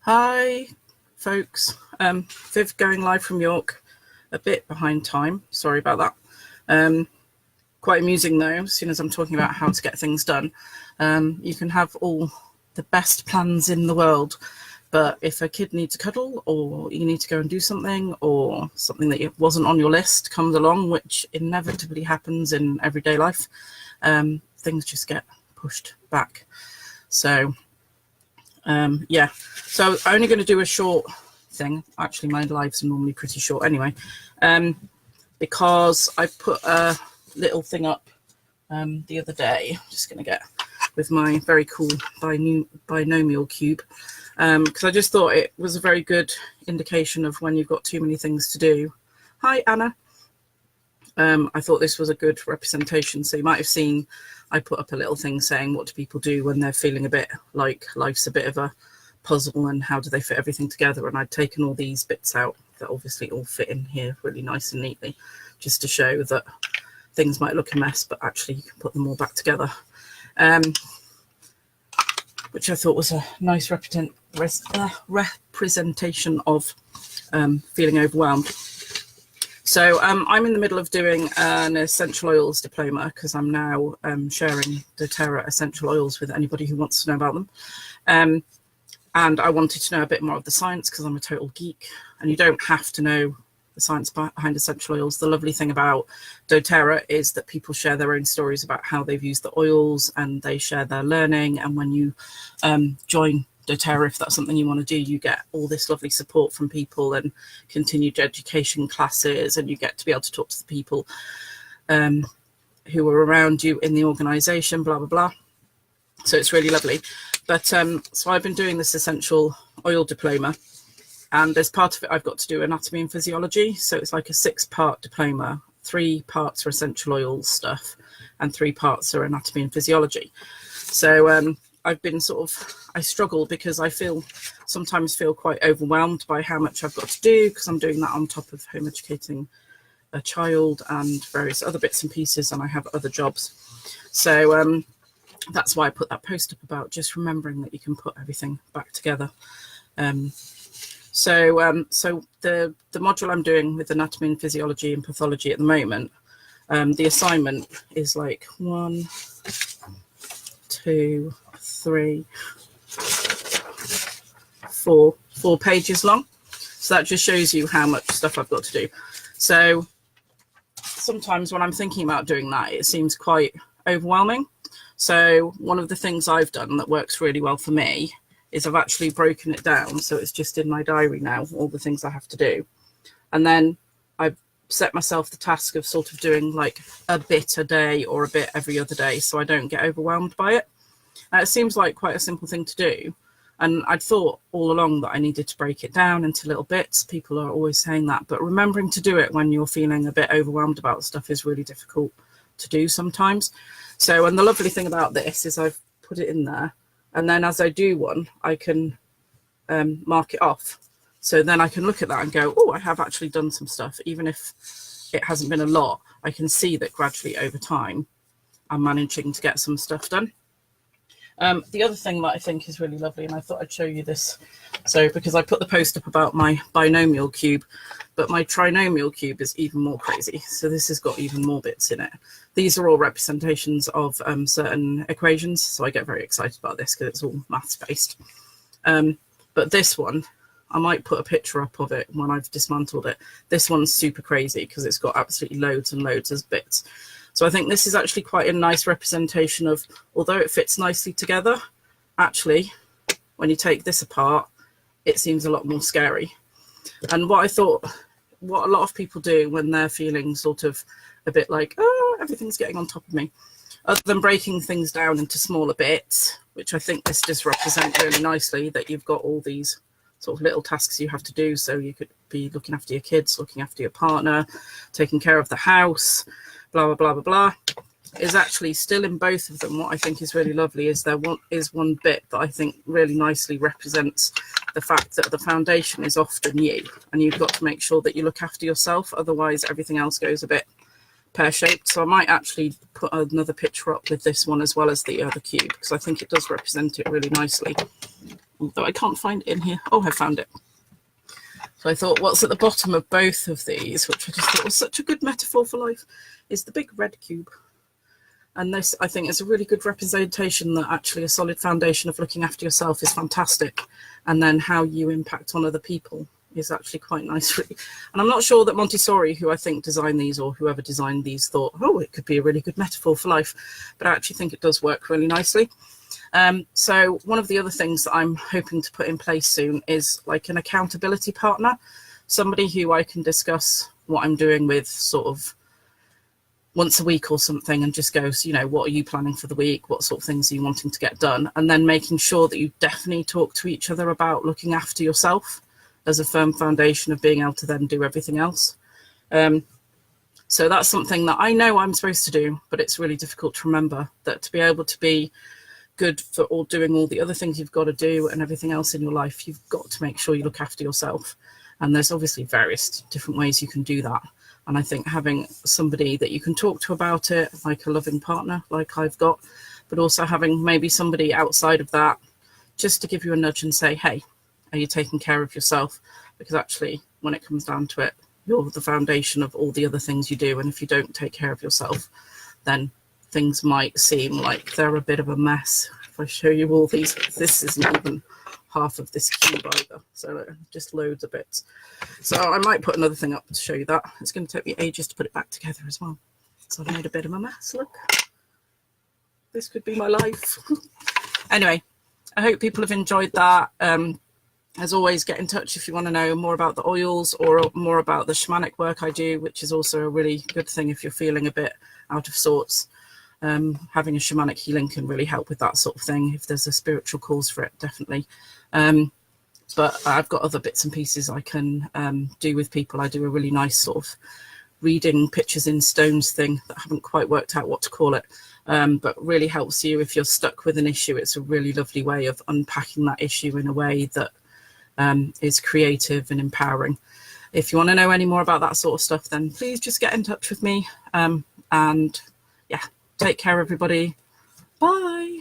Hi, folks. Viv going live from York, a bit behind time. Sorry about that. Quite amusing though, as soon as I'm talking about how to get things done. You can have all the best plans in the world, but if a kid needs a cuddle, or you need to go and do something, or something that wasn't on your list comes along, which inevitably happens in everyday life, things just get pushed back. So yeah, so I'm only going to do a short thing. Actually, my lives are normally pretty short anyway, because I put a little thing up the other day. Just going to get with my very cool Binomial Cube, because I just thought it was a very good indication of when you've got too many things to do. Hi, Anna. I thought this was a good representation. So you might have seen I put up a little thing saying, what do people do when they're feeling a bit like life's a bit of a puzzle, and how do they fit everything together? And I'd taken all these bits out that obviously all fit in here really nice and neatly, just to show that things might look a mess, but actually you can put them all back together, which I thought was a nice representation of feeling overwhelmed. So I'm in the middle of doing an essential oils diploma, because I'm now sharing doTERRA essential oils with anybody who wants to know about them. And I wanted to know a bit more of the science, because I'm a total geek, and you don't have to know the science behind essential oils. The lovely thing about doTERRA is that people share their own stories about how they've used the oils, and they share their learning. And when you join doTERRA, if that's something you want to do, you get all this lovely support from people and continued education classes, and you get to be able to talk to the people who are around you in the organization, blah blah blah. So it's really lovely. But so I've been doing this essential oil diploma, and as part of it I've got to do anatomy and physiology. So it's like a 6-part diploma. 3 parts are essential oils stuff and 3 parts are anatomy and physiology. So I've been I struggle because I sometimes feel quite overwhelmed by how much I've got to do, because I'm doing that on top of home educating a child and various other bits and pieces, and I have other jobs. So that's why I put that post up about just remembering that you can put everything back together. So the module I'm doing with anatomy and physiology and pathology at the moment, the assignment is like 1, 2, 3, 4 pages long. So that just shows you how much stuff I've got to do. So sometimes when I'm thinking about doing that, it seems quite overwhelming. So one of the things I've done that works really well for me is I've actually broken it down. So it's just in my diary now, all the things I have to do. And then I've set myself the task of sort of doing like a bit a day or a bit every other day, so I don't get overwhelmed by it. It seems like quite a simple thing to do, and I'd thought all along that I needed to break it down into little bits. People are always saying that, but remembering to do it when you're feeling a bit overwhelmed about stuff is really difficult to do sometimes. So, and the lovely thing about this is I've put it in there, and then as I do one, I can mark it off. So then I can look at that and go, oh, I have actually done some stuff. Even if it hasn't been a lot, I can see that gradually over time I'm managing to get some stuff done. The other thing that I think is really lovely, and I thought I'd show you this, so because I put the post up about my binomial cube, but my trinomial cube is even more crazy. So this has got even more bits in it. These are all representations of certain equations, so I get very excited about this because it's all maths based. But this one, I might put a picture up of it when I've dismantled it. This one's super crazy because it's got absolutely loads and loads of bits. So I think this is actually quite a nice representation of, although it fits nicely together, actually, when you take this apart, it seems a lot more scary. And what I thought, what a lot of people do when they're feeling sort of a bit like, oh, everything's getting on top of me, other than breaking things down into smaller bits, which I think this does represent really nicely, that you've got all these sort of little tasks you have to do. So you could be looking after your kids, looking after your partner, taking care of the house, blah, blah, blah, blah, blah, is actually still in both of them. What I think is really lovely is there is one bit that I think really nicely represents the fact that the foundation is often you, and you've got to make sure that you look after yourself. Otherwise, everything else goes a bit pear-shaped. So I might actually put another picture up with this one as well as the other cube, because I think it does represent it really nicely. Though I can't find it in here. Oh, I found it. So I thought what's at the bottom of both of these, which I just thought was such a good metaphor for life, is the big red cube. And this, I think, is a really good representation that actually a solid foundation of looking after yourself is fantastic. And then how you impact on other people is actually quite nice, really. And I'm not sure that Montessori, who I think designed these, or whoever designed these, thought, oh, it could be a really good metaphor for life. But I actually think it does work really nicely. So one of the other things that I'm hoping to put in place soon is like an accountability partner, somebody who I can discuss what I'm doing with sort of once a week or something, and just goes, you know, what are you planning for the week? What sort of things are you wanting to get done? And then making sure that you definitely talk to each other about looking after yourself as a firm foundation of being able to then do everything else. So that's something that I know I'm supposed to do, but it's really difficult to remember that to be able to be good for all doing all the other things you've got to do and everything else in your life, you've got to make sure you look after yourself. And there's obviously various different ways you can do that. And I think having somebody that you can talk to about it, like a loving partner, like I've got, but also having maybe somebody outside of that just to give you a nudge and say, hey, are you taking care of yourself? Because actually, when it comes down to it, you're the foundation of all the other things you do. And if you don't take care of yourself, then things might seem like they're a bit of a mess. If I show you all these, this isn't even half of this cube either, so just loads of bits. So I might put another thing up to show you that. It's going to take me ages to put it back together as well. So I've made a bit of a mess, look. This could be my life. Anyway, I hope people have enjoyed that. As always, get in touch if you want to know more about the oils or more about the shamanic work I do, which is also a really good thing if you're feeling a bit out of sorts. Having a shamanic healing can really help with that sort of thing if there's a spiritual cause for it, definitely. But I've got other bits and pieces I can do with people. I do a really nice sort of reading pictures in stones thing that I haven't quite worked out what to call it, but really helps you if you're stuck with an issue. It's a really lovely way of unpacking that issue in a way that is creative and empowering. If you want to know any more about that sort of stuff, then please just get in touch with me. And yeah, take care, everybody. Bye.